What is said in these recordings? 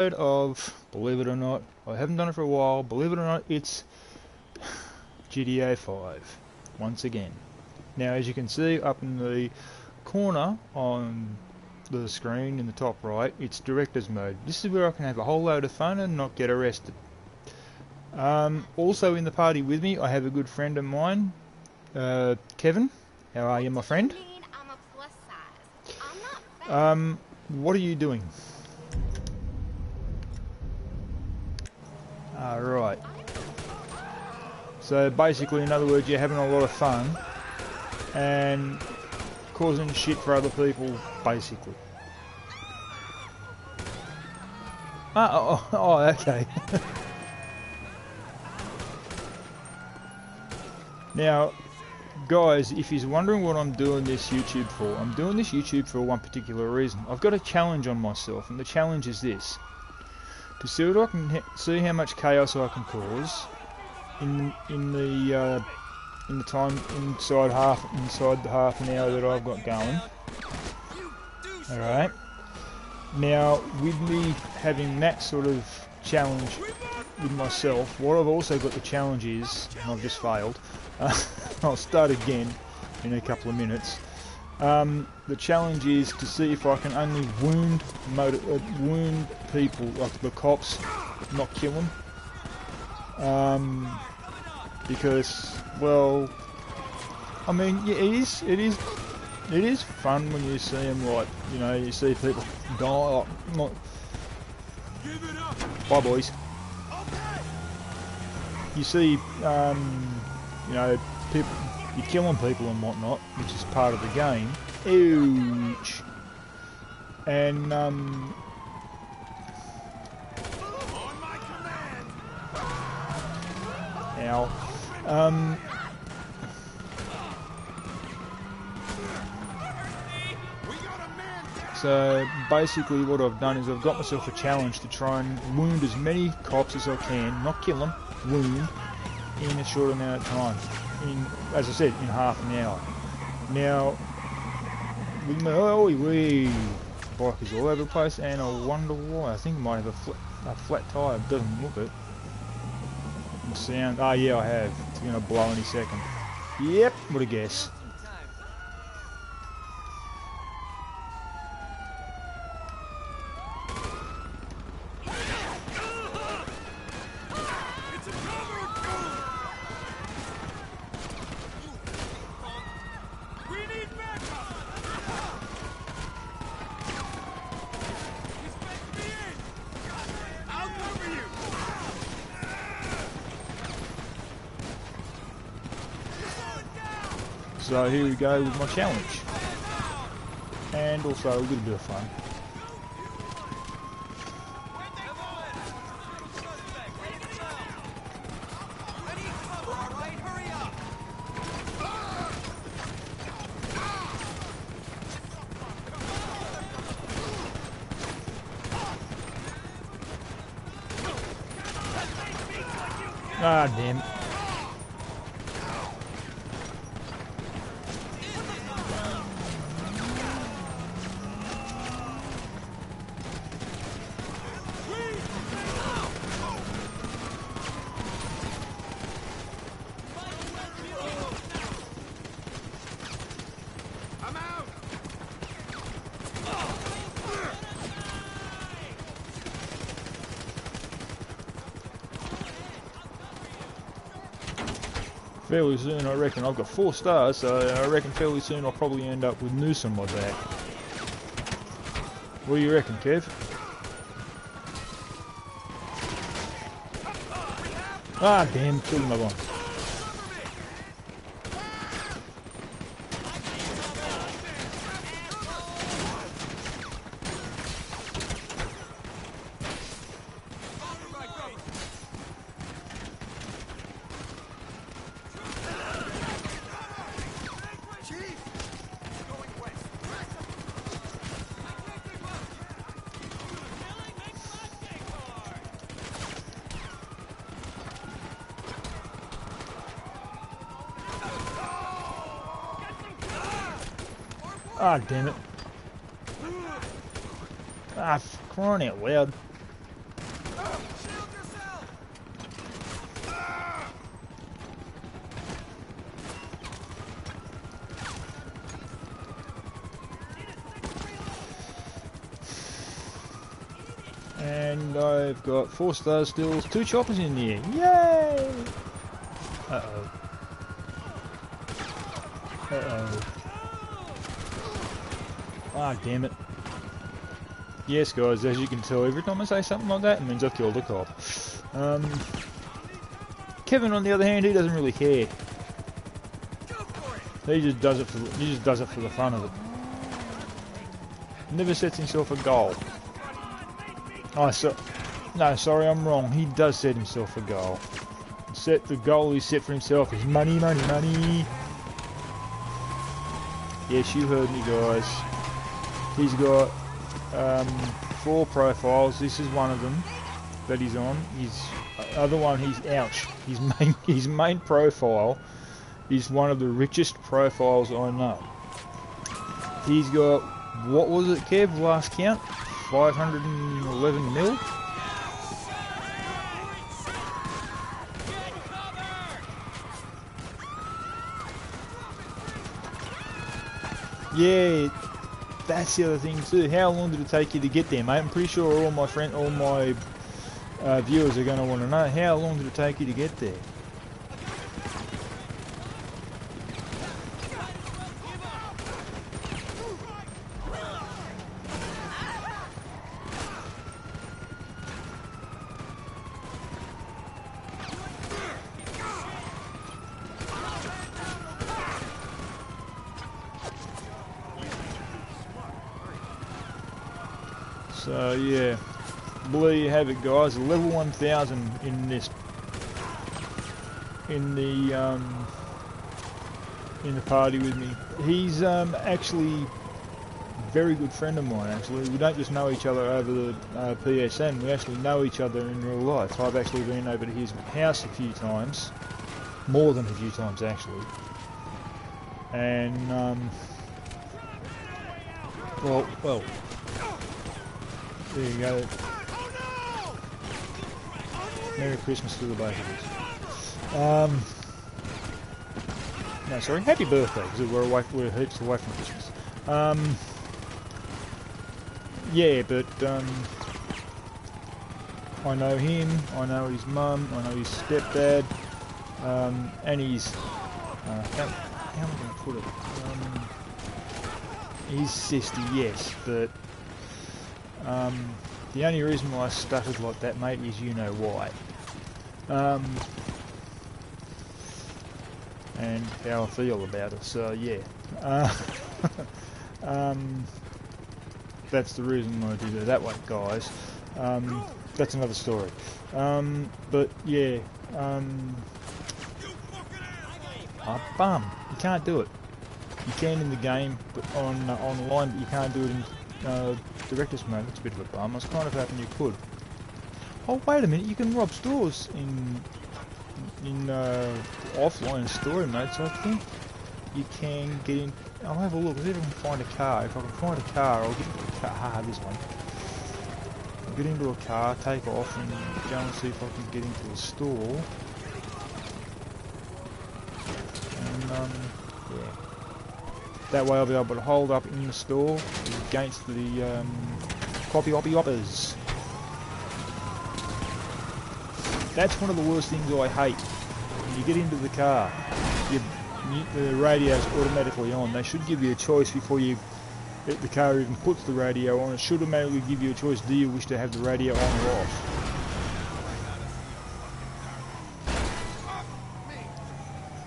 of, believe it or not, I haven't done it for a while, believe it or not, it's GTA5 once again. Now, as you can see up in the corner on the screen in the top right, it's director's mode. This is where I can have a whole load of fun and not get arrested. Also in the party with me, I have a good friend of mine, Kevin. How are you, my friend? What are you doing? Right. So basically, in other words, you're having a lot of fun and causing shit for other people, basically. Okay. Now, guys, if you're wondering what I'm doing this YouTube for, I'm doing this YouTube for one particular reason. I've got a challenge on myself, and the challenge is this: to see what I can see how much chaos I can cause in the time inside the half an hour that I've got going. All right. Now, with me having that sort of challenge with myself, what I've also got the challenge is, and I've just failed. I'll start again in a couple of minutes. The challenge is to see if I can only wound people, like the cops, not kill them. Because, well, I mean, yeah, it is fun when you see them, like, you know, you see people die. Like, bye, boys. You see, you know, people, you're killing people and whatnot, which is part of the game. Ouch. And ow. So basically what I've done is I've got myself a challenge to try and wound as many cops as I can, not kill them, wound, in a short amount of time. As I said, in half an hour. Now, with my bike is all over the place, and I wonder why. I think I might have a flat tyre. It doesn't look it. And sound. Oh yeah, I have. It's going to blow any second. Yep, what a guess. So here we go with my challenge, and also a little bit of fun. Ah, damn it. Fairly soon, I reckon. I've got 4 stars, so I reckon fairly soon I'll probably end up with noose on my back. What do you reckon, Kev? Ah, damn, killed him one. Ah, damn it. Ah, crying out loud. And I've got 4 stars still, 2 choppers in there. Yay! Uh-oh. Uh-oh. Ah, damn it. Yes, guys, as you can tell, every time I say something like that, it means I've killed a cop. Kevin, on the other hand, he doesn't really care. He just does it for the fun of it. Never sets himself a goal. Oh, no, sorry, I'm wrong. He does set himself a goal. The goal he's set for himself is money, money, money. Yes, you heard me, guys. He's got 4 profiles. This is one of them that he's on. His other one, his main profile is one of the richest profiles I know. He's got, what was it, Kev, last count? 511 mil? Yeah, that's the other thing too. How long did it take you to get there, mate? I'm pretty sure all my viewers are going to want to know. How long did it take you to get there? So yeah, well, there you have it, guys. Level 1000 in the party with me. He's actually a very good friend of mine. Actually, we don't just know each other over the PSN. We actually know each other in real life. I've actually been over to his house a few times, more than a few times actually. And well. There you go. Merry Christmas to the both of us. No, sorry, Happy Birthday, because we're heaps away from Christmas. Yeah, but I know him, I know his mum, I know his stepdad, and his how am I going to put it? His sister, yes, but the only reason why I stuttered like that, mate, is you know why. And how I feel about it, so yeah. That's the reason why I did it that way, guys. That's another story. But yeah, bum, you can't do it. You can in the game, but online, but you can't do it in director's mode. That's a bit of a bum. I was kind of hoping you could. Oh, wait a minute, you can rob stores in offline story mode, so I think you can get in. I'll have a look, see if I can find a car. If I can find a car, I'll get into a car. Haha, this one. I'll get into a car, take off, and go and see if I can get into a store. And, yeah. That way I'll be able to hold up in the store against the copy hoppers. That's one of the worst things I hate. When you get into the car, the radio's automatically on. They should give you a choice before the car even puts the radio on. It should automatically give you a choice. Do you wish to have the radio on or off?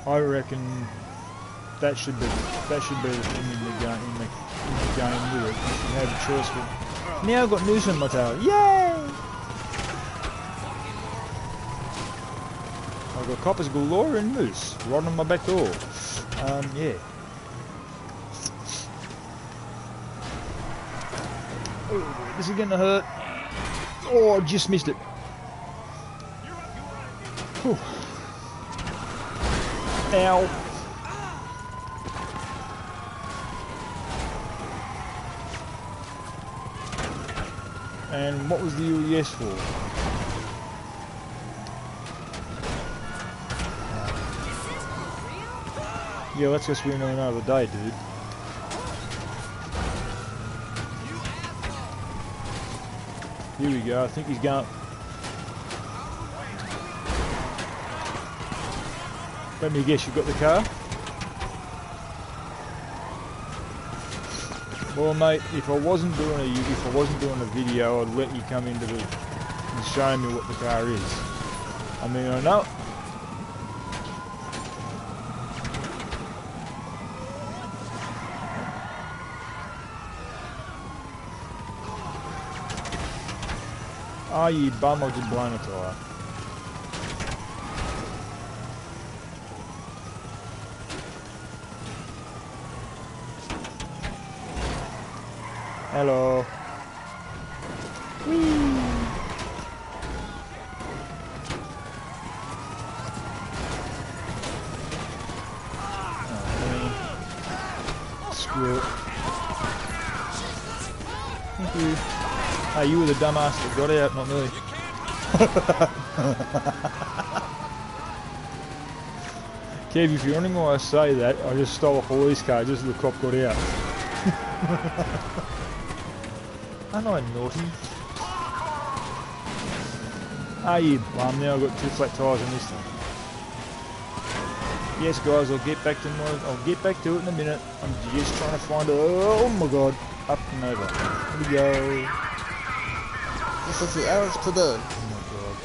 I reckon that should be the thing in the game with it. You should have a choice. Now I've got noose on my tail. Yay! I've got coppers galore and moose right on my back door. Yeah. Oh, this is gonna hurt. Oh, I just missed it. Whew. Ow. And what was the UES for? Yeah, let's just win another day, dude. Here we go. I think he's going. Let me guess, you've got the car? Well, mate, if I wasn't doing a video, I'd let you come into the and show me what the car is. I mean, I know. Oh, you bum! I just blown a tyre. Hello. Whee. Screw it. Thank you. Hey, you were the dumbass that got out, not me. Kev, if you're wondering why I say that, I just stole a police car just as the cop got out. Aren't I naughty? Ah, you bum. Now I've got 2 flat tyres on this thing. Yes, guys, I'll get back to it in a minute. I'm just trying to find a... Oh my god. Up and over. Here we go. This is the hours to do. Oh my god.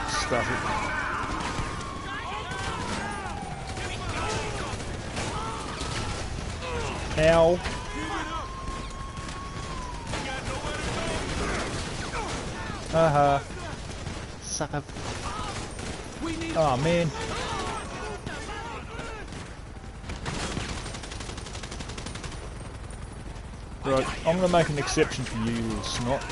Stuff it. Ow. Haha. Sucker. Oh man. Right, I'm gonna make an exception for you, you little snot.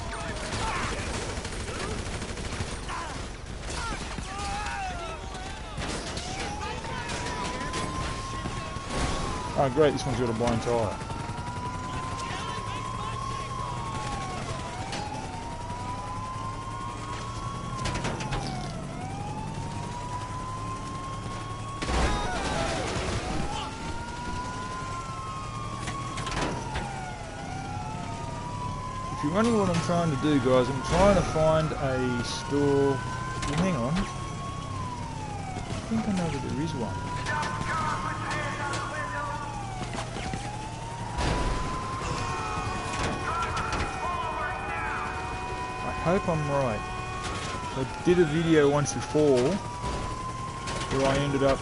Oh great, this one's got a blind tyre. If you're wondering what I'm trying to do, guys, I'm trying to find a store... Well, hang on. I think I know that there is one. I hope I'm right. I did a video once before where I ended up...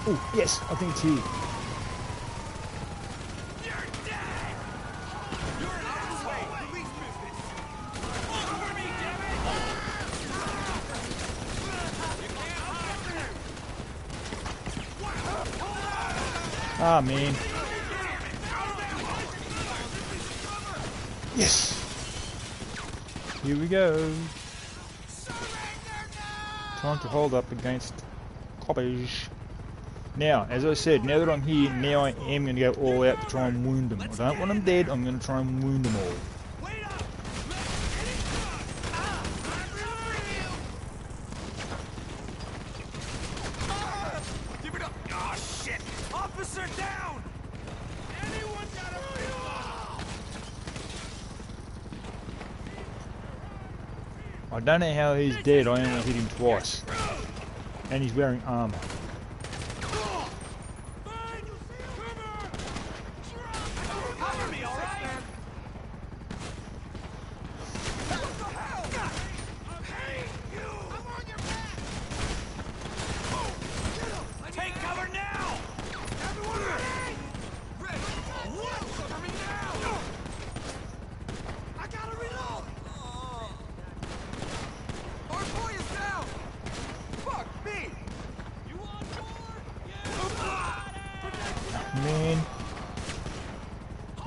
Oh, yes, I think it's here. Ah, man. Yes! Here we go. Time to hold up against coppage. Now, as I said, now that I'm here, now I am going to go all out to try and wound them. I don't want them dead, I'm going to try and wound them all. I don't know how he's dead, I only hit him twice. And he's wearing armour. Man,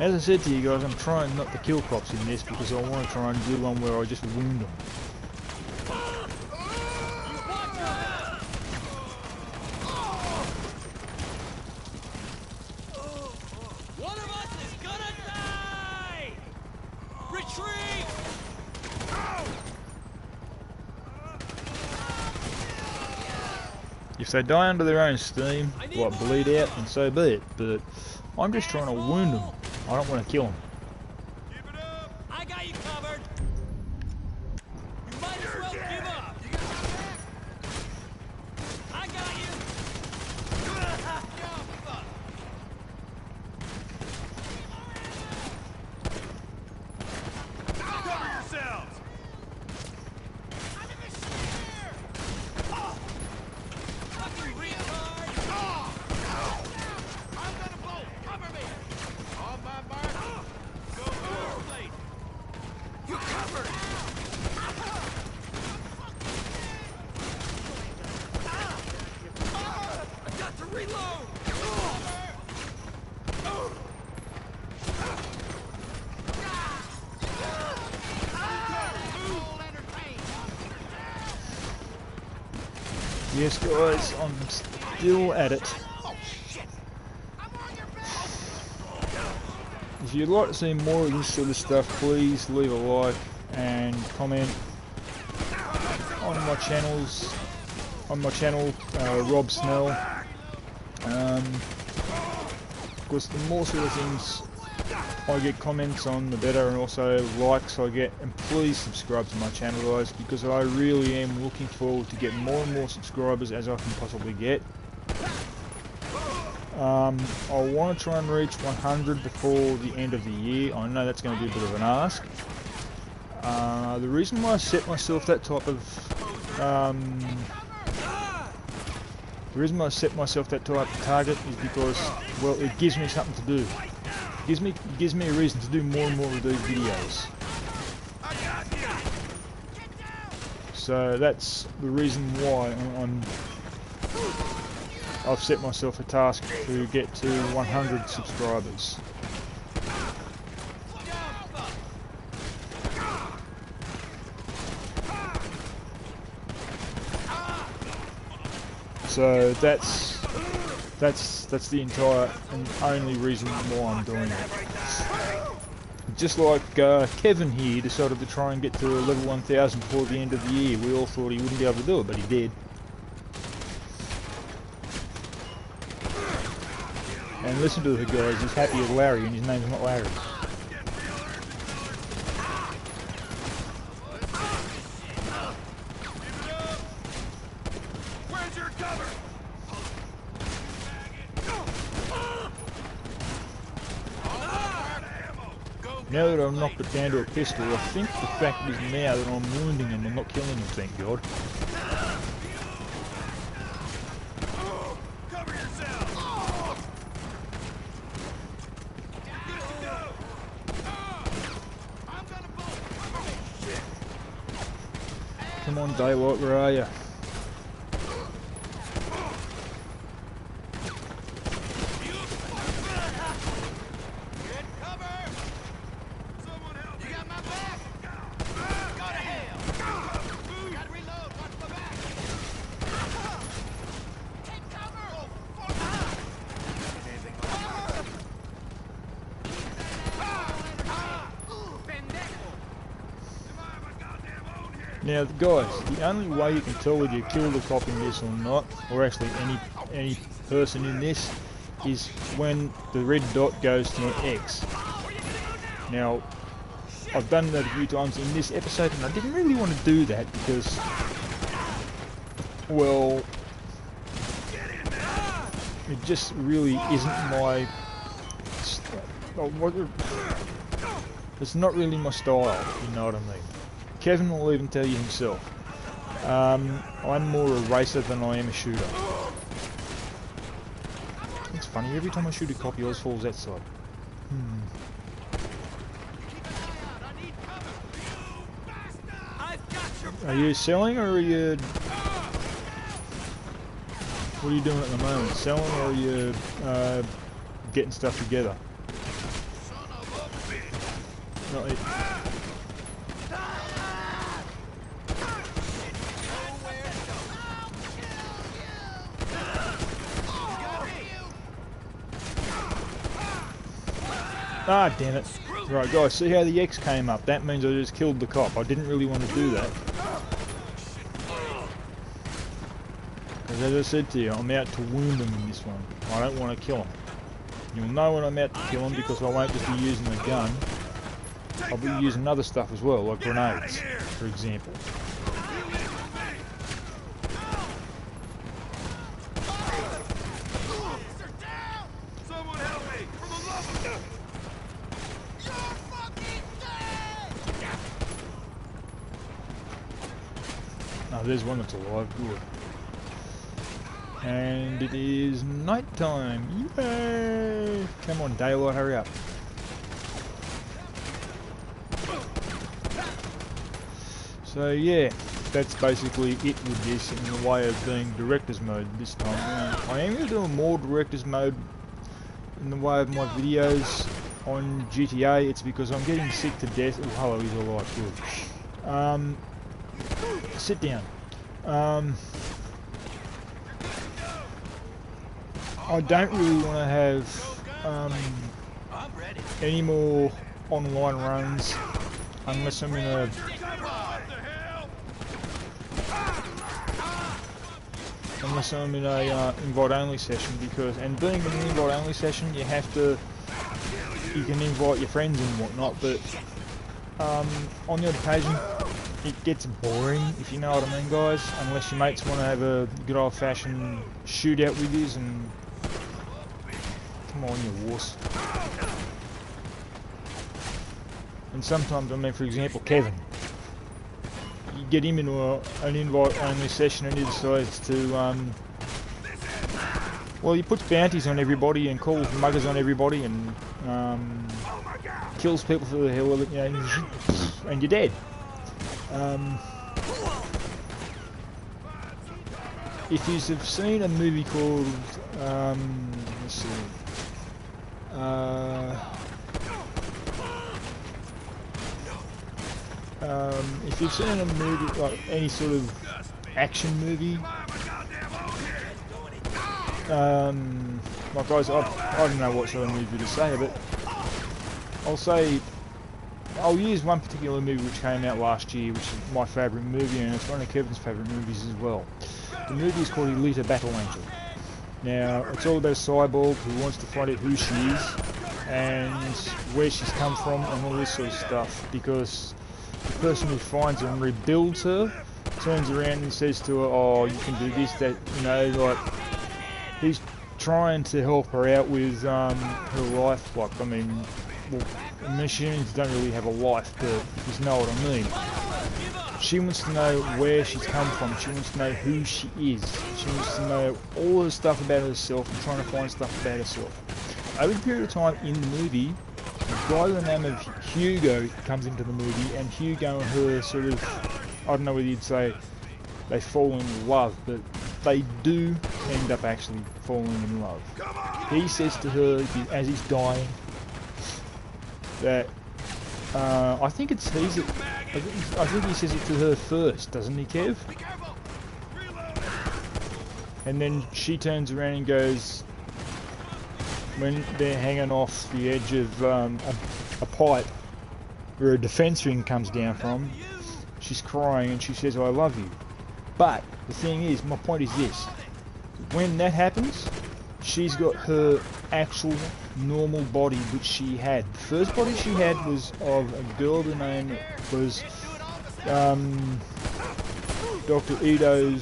as I said to you guys, I'm trying not to kill cops in this because I want to try and do one where I just wound them. One of us is gonna die! Retreat! If they die under their own steam, what, bleed out, then so be it. But I'm just trying to wound them. I don't want to kill them. might as well give up. I got you. Cover yourselves. I'm in the snare. Fucking retard. I'm gonna blow. Cover me. On my mark. Go forward. You covered. I got to reload. Yes, guys, I'm still at it. If you'd like to see more of this sort of stuff, please leave a like and comment on my channels. Rob Snell. Because the more sort of things I get comments on, the better, and also likes I get. And please subscribe to my channel, guys, because I really am looking forward to get more and more subscribers as I can possibly get. I want to try and reach 100 before the end of the year. I know that's going to be a bit of an ask. The reason why I set myself that type of target is because, well, it gives me something to do. It gives me a reason to do more and more of these videos. So that's the reason why I've set myself a task to get to 100 subscribers. So that's the entire and only reason why I'm doing it. Just like Kevin here decided to try and get to level 1000 before the end of the year. We all thought he wouldn't be able to do it, but he did. And listen to the guys, he's happy as Larry, and his name's not Larry. Where's your cover? Now that I've knocked it down to a pistol, I think the fact is now that I'm wounding him and not killing him, thank God. Cover yourself. Good to go. I'm gonna blow. Shit. Come on, Daylight, where are you? Get cover. Someone help me. You got my back. Go to hell. Gotta reload. Watch my back. Take cover. Now, guys, the only way you can tell whether you killed a cop in this or not, or actually any person in this, is when the red dot goes to an X. Now, I've done that a few times in this episode, and I didn't really want to do that because, well, it just really isn't my... It's not really my style, you know what I mean. Kevin will even tell you himself. I'm more a racer than I am a shooter. It's funny, every time I shoot a cop, yours falls that side. Are you selling, or are you... What are you doing at the moment? Selling, or are you getting stuff together? Not yet. Ah, damn it. Right, guys, see how the X came up? That means I just killed the cop. I didn't really want to do that. Because as I said to you, I'm out to wound him in this one. I don't want to kill him. You'll know when I'm out to kill him because I won't just be using the gun. I'll be using other stuff as well, like grenades, for example. Someone help me! For the love of God! You're fucking dead! Oh, there's one that's alive. Good. And it is night time. Yay! Come on, daylight, hurry up. So yeah, that's basically it with this in the way of being director's mode this time around. I am going to do more director's mode in the way of my videos on GTA. It's because I'm getting sick to death. Oh, hello, he's alive. Good. Sit down. I don't really want to have any more online runs unless I'm in a invite only session, because being in an invite only session you can invite your friends and whatnot, but on the odd occasion it gets boring, if you know what I mean, guys, unless your mates want to have a good old fashioned shootout with you. And come on, you wuss. And sometimes, I mean, for example, Kevin, you get him into an invite-only session and he decides to, well, he puts bounties on everybody and calls muggers on everybody and kills people for the hell of it, you know, and you're dead. If you have seen a movie called, let's see, if you've seen a movie, like any sort of action movie, like guys, I don't know what sort of movie to say, but I'll use one particular movie which came out last year, which is my favourite movie, and it's one of Kevin's favourite movies as well. The movie is called Elita Battle Angel. Now, it's all about a cyborg who wants to find out who she is and where she's come from and all this sort of stuff, because the person who finds her and rebuilds her turns around and says to her, oh, you can do this, that, you know, like, he's trying to help her out with her life. Like, I mean, well, machines don't really have a life, but you know what I mean. She wants to know where she's come from, she wants to know who she is, she wants to know all the stuff about herself and trying to find stuff about herself. Over the period of time in the movie, a guy by the name of Hugo comes into the movie, and Hugo and her sort of, I don't know whether you'd say they fall in love, but they do end up actually falling in love. He says to her, as he's dying, that I think he says it to her first, doesn't he, Kev? And then she turns around and goes, when they're hanging off the edge of a pipe where a defence ring comes down from, she's crying and she says, I love you. But the thing is, my point is this, when that happens, she's got her actual normal body which she had. The first body she had was of a girl, the name was Dr. Ido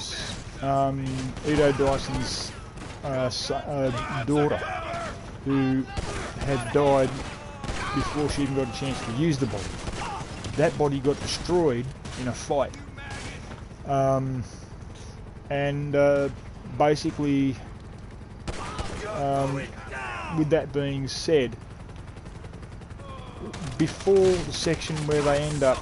Dyson's daughter, who had died before she even got a chance to use the body. That body got destroyed in a fight. Basically, with that being said, before the section where they end up,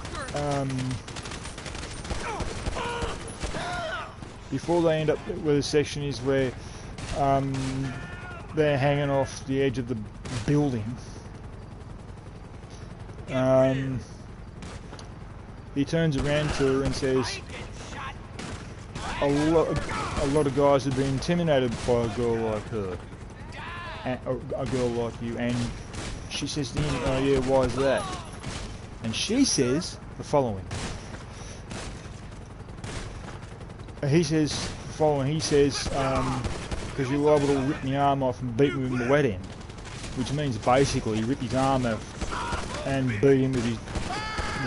where the section is where they're hanging off the edge of the building, he turns around to her and says, a lot of guys have been intimidated by a girl like her, a girl like you. And she says to him, oh yeah, why is that? And she says the following. He says the following. He says, because you were able to rip my arm off and beat me with my wet end, which means basically rip his arm off and beat him with his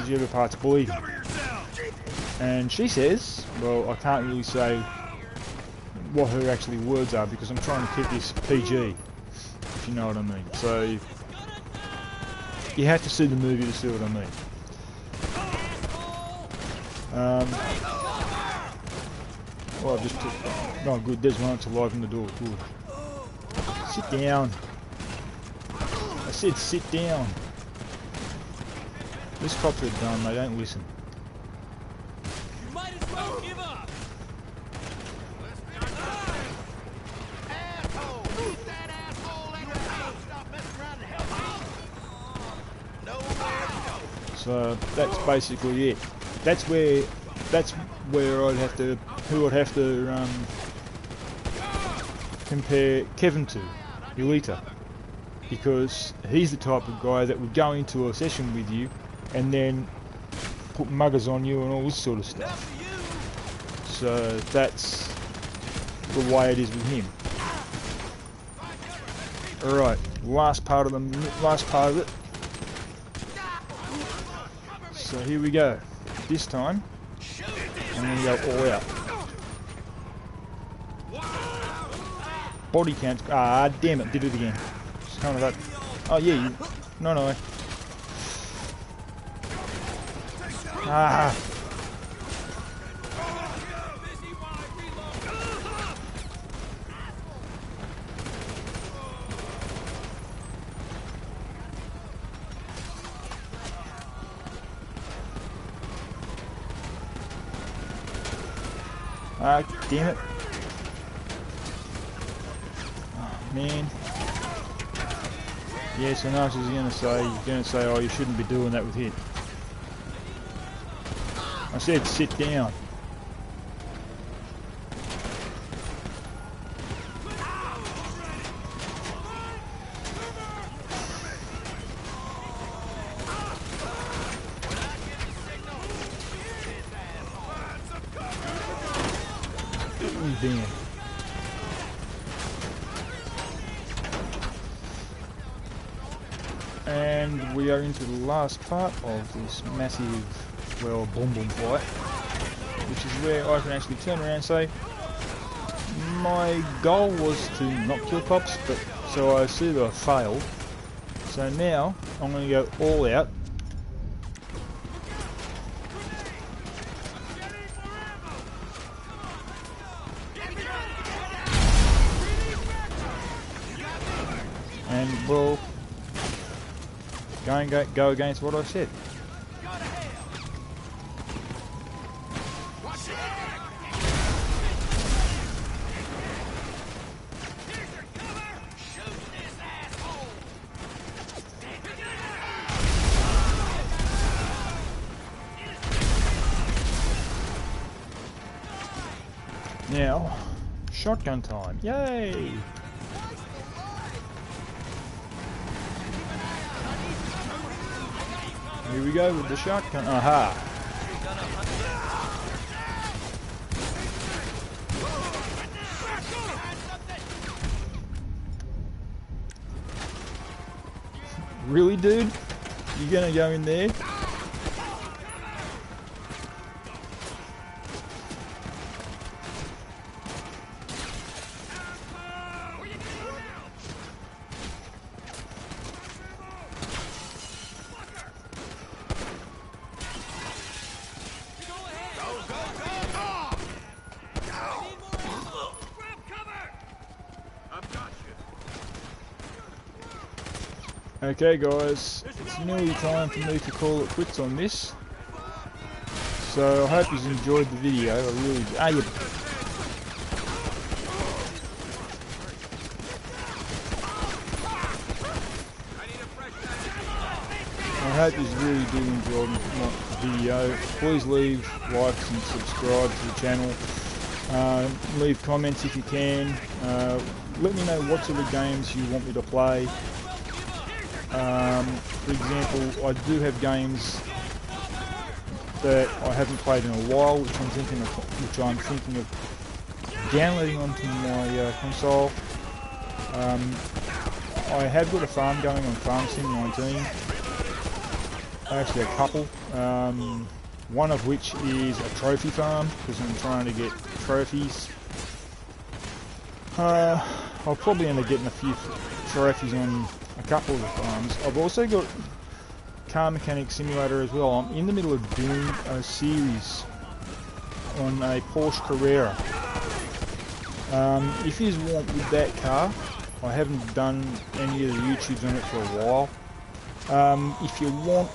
whichever part's bleeding. And she says, well, I can't really say what her actually words are because I'm trying to keep this PG, if you know what I mean. So you have to see the movie to see what I mean. Oh, I've just took... Oh, good, there's one that's alive in the door. Good. Sit down. I said sit down. These cops are dumb, they don't listen. You might as well give up. Asshole! Keep that asshole in the house. Stop messing around and help me. Nowhere to go. So that's basically it. That's where I'd have to, who I'd have to compare Kevin to, Elita, because he's the type of guy that would go into a session with you and then put muggers on you and all this sort of stuff. So that's the way it is with him. All right, last part of it. So here we go. This time, I'm going to go all out. Body count. Ah, damn it, did it again. It's kind of that. Oh, yeah, you. No. Ah. Ah, damn it. Oh, man. Yes, I know what you're going to say. You're going to say, oh, you shouldn't be doing that with hit. I said sit down. Damn. And we are into the last part of this massive, well, boom fight, which is where I can actually turn around and say, my goal was to not kill cops, but so I see that I failed. So now I'm going to go all out. And we'll go against what I said. Now, shotgun time. Yay! Here we go with the shotgun. Aha! Really, dude? You gonna go in there? Okay guys, it's nearly time for me to call it quits on this. So I hope you enjoyed the video. I really do. I hope you really do enjoy my video. Please leave likes and subscribe to the channel. Leave comments if you can. Let me know what sort of games you want me to play. For example, I do have games that I haven't played in a while, which I'm thinking of downloading onto my console. I have got a farm going on Farm Sim 19. Actually, a couple. One of which is a trophy farm because I'm trying to get trophies. I'll probably end up getting a few trophies on a couple of the farms. I've also got Car Mechanic Simulator as well. I'm in the middle of doing a series on a Porsche Carrera. If you want with that car, I haven't done any of the YouTubes on it for a while. If you want,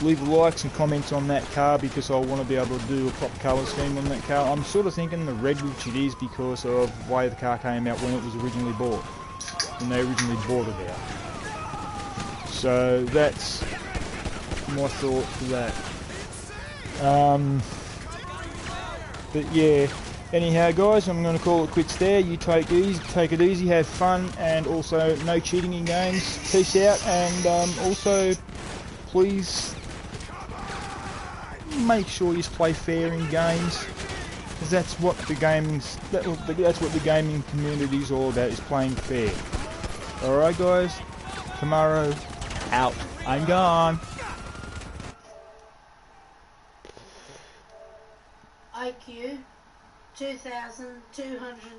leave likes and comments on that car because I want to be able to do a proper colour scheme on that car. I'm sort of thinking the red, which it is because of the way the car came out when it was originally bought, when they originally bought it out. So that's my thought for that. But yeah, anyhow guys, I'm going to call it quits there. You take it easy, have fun, and also no cheating in games. Peace out, and also please make sure you play fair in games, because that's what the gaming community is all about, is playing fair. Alright guys, tomorrow out. I'm gone. IQ 2,200.